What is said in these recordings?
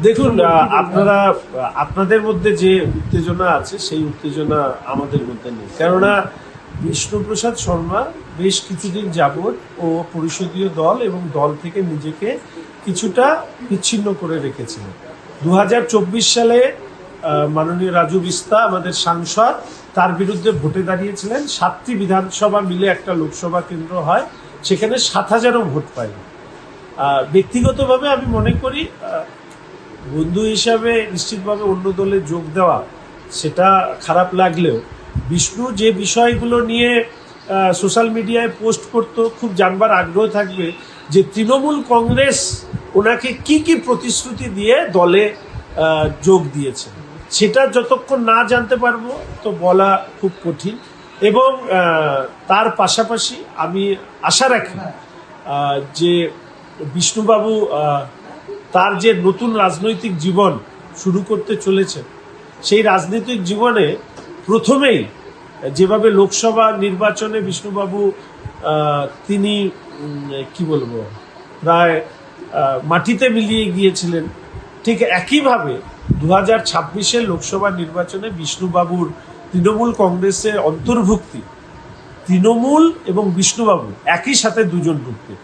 দেখুন, আপনাদের মধ্যে যে উত্তেজনা আছে সেই উত্তেজনা আমাদের মধ্যে নেই। কেননা বিষ্ণুপ্রসাদ শর্মা বেশ কিছুদিন যাবৎ ও পরিষদীয় দল এবং দল থেকে নিজেকে কিছুটা বিচ্ছিন্ন করে রেখেছিলেন। 2024 সালে মাননীয় রাজু বিস্তা আমাদের সাংসদ তার বিরুদ্ধে ভোটে দাঁড়িয়েছিলেন। 7টি বিধানসভা মিলে একটা লোকসভা কেন্দ্র হয়, সেখানে 7,000ও ভোট পায়। ব্যক্তিগতভাবে আমি মনে করি বন্ধু হিসাবে নিশ্চিতভাবে অন্য দলে যোগ দেওয়া সেটা খারাপ লাগলেও বিষ্ণু যে বিষয়গুলো নিয়ে সোশ্যাল মিডিয়ায় পোস্ট করতো, খুব জানবার আগ্রহ থাকবে যে তৃণমূল কংগ্রেস ওনাকে কি কি প্রতিশ্রুতি দিয়ে দলে যোগ দিয়েছে, সেটা যতক্ষণ না জানতে পারবো তো বলা খুব কঠিন। এবং তার পাশাপাশি আমি আশা রাখি যে বিষ্ণুবাবু তার যে নতুন রাজনৈতিক জীবন শুরু করতে চলেছে, সেই রাজনৈতিক জীবনে প্রথমেই যেভাবে লোকসভা নির্বাচনে বিষ্ণুবাবু তিনি কি বলবো প্রায় মাটিতে মিলিয়ে গিয়েছিলেন, ঠিক একইভাবে 2026-এর লোকসভা নির্বাচনে বিষ্ণুবাবুর তৃণমূল কংগ্রেসের অন্তর্ভুক্তি, তৃণমূল এবং বিষ্ণুবাবু একই সাথে দুজন ডুববে।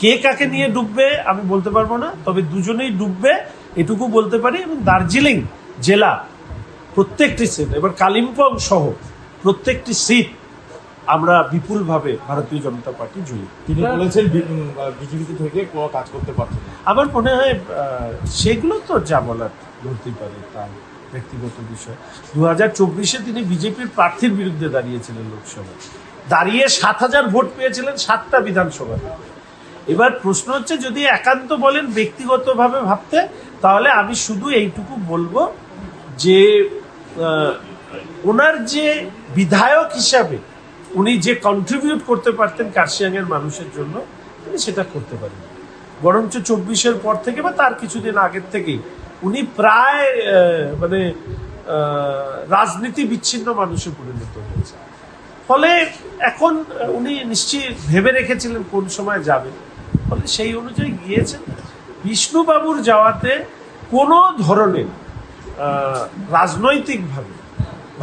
কে কাকে নিয়ে ডুববে আমি বলতে পারবো না, তবে দুজনেই ডুববে এটুকু বলতে পারি। এবং দার্জিলিং জেলা প্রত্যেকটি সিট, এবার কালিম্পং সহ প্রত্যেকটি সিট আমরা বিপুলভাবে ভারতীয় জনতা পার্টি জয়ী। তিনি বলেছেন বিজেপি থেকে কোনো কাজ করতে পারছেন না। আমার মনে হয় সেগুলো তো যা বলার বলতেই পারে, তার ব্যক্তিগত বিষয়। 2024-এ তিনি বিজেপির প্রার্থীর বিরুদ্ধে দাঁড়িয়েছিলেন লোকসভায়, দাঁড়িয়ে 7,000 ভোট পেয়েছিলেন 7টা বিধানসভাতে। এবার প্রশ্ন হচ্ছে যদি একান্ত বলেন ব্যক্তিগতভাবে ভাবতে, তাহলে আমি শুধু এইটুকু বলবো যে ওনার যে বিধায়ক হিসাবে উনি যে কন্ট্রিবিউট করতে পারতেন কার্শিয়াংয়ের মানুষের জন্য, তিনি সেটা করতে পারেন। বরঞ্চ 24-এর পর থেকে বা তার কিছুদিন আগের থেকেই উনি প্রায় মানে রাজনীতি বিচ্ছিন্ন মানুষে পরিণত হয়েছে। ফলে এখন উনি নিশ্চয়ই ভেবে রেখেছিলেন কোন সময় যাবেন, ফলে সেই অনুযায়ী গিয়েছেন। বিষ্ণুবাবুর যাওয়াতে কোনো ধরনের রাজনৈতিকভাবে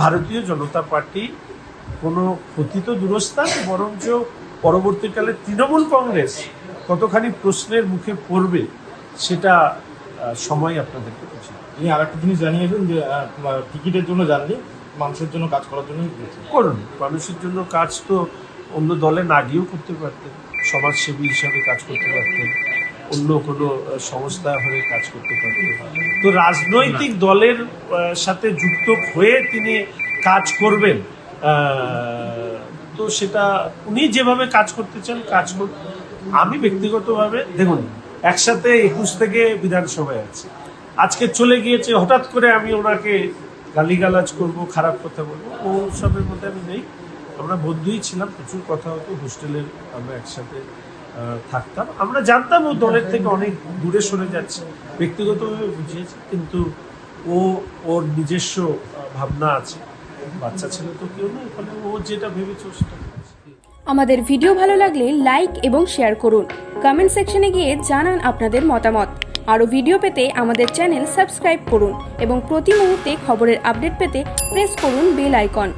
ভারতীয় জনতা পার্টি কোনো ক্ষতি তো দূরস্থান, বরঞ্চ পরবর্তীকালে তৃণমূল কংগ্রেস কতখানি প্রশ্নের মুখে পড়বে সেটা সময় আপনাদেরকে বুঝে। তিনি আরেকটা জিনিস জানিয়েছেন যে টিকিটের জন্য জানলে মানুষের জন্য কাজ করার জন্যই করুন। মানুষের জন্য কাজ তো অন্য দলে না গিয়েও করতে পারতেন, সমাজসেবী হিসাবে কাজ করতে পারতেন, অন্য কোনো সংস্থা হয়ে কাজ করতে পারতেন। তো রাজনৈতিক দলের সাথে যুক্ত হয়ে তিনি কাজ করবেন, তো সেটা উনি যেভাবে কাজ করতে চান কাজ করুন। আমি ব্যক্তিগতভাবে দেখুন, একসাথে 21 থেকে বিধানসভায় আছে, আজকে চলে গিয়েছে, হঠাৎ করে আমি ওনাকে গালিগালাজ করব, খারাপ কথা বলবো, ও সবের মধ্যে আমি নেই। আমরা বন্ধুই ছিলাম, প্রচুর কথা হতো, হোস্টেলের আমরা একসাথে থাকতাম। আমরা জানতাম ও দলের থেকে অনেক দূরে সরে যাচ্ছে, ব্যক্তিগতভাবে বুঝিয়েছি, কিন্তু ওর নিজস্ব ভাবনা আছে, বাচ্চা ছেলে তো কেউ নেই, ফলে ও যেটা ভেবেছে সেটা। আমাদের ভিডিও ভালো লাগলে লাইক এবং শেয়ার করুন, কমেন্ট সেকশনে গিয়ে জানান আপনাদের মতামত। আরও ভিডিও পেতে আমাদের চ্যানেল সাবস্ক্রাইব করুন এবং প্রতি মুহূর্তে খবরের আপডেট পেতে প্রেস করুন বেল আইকন।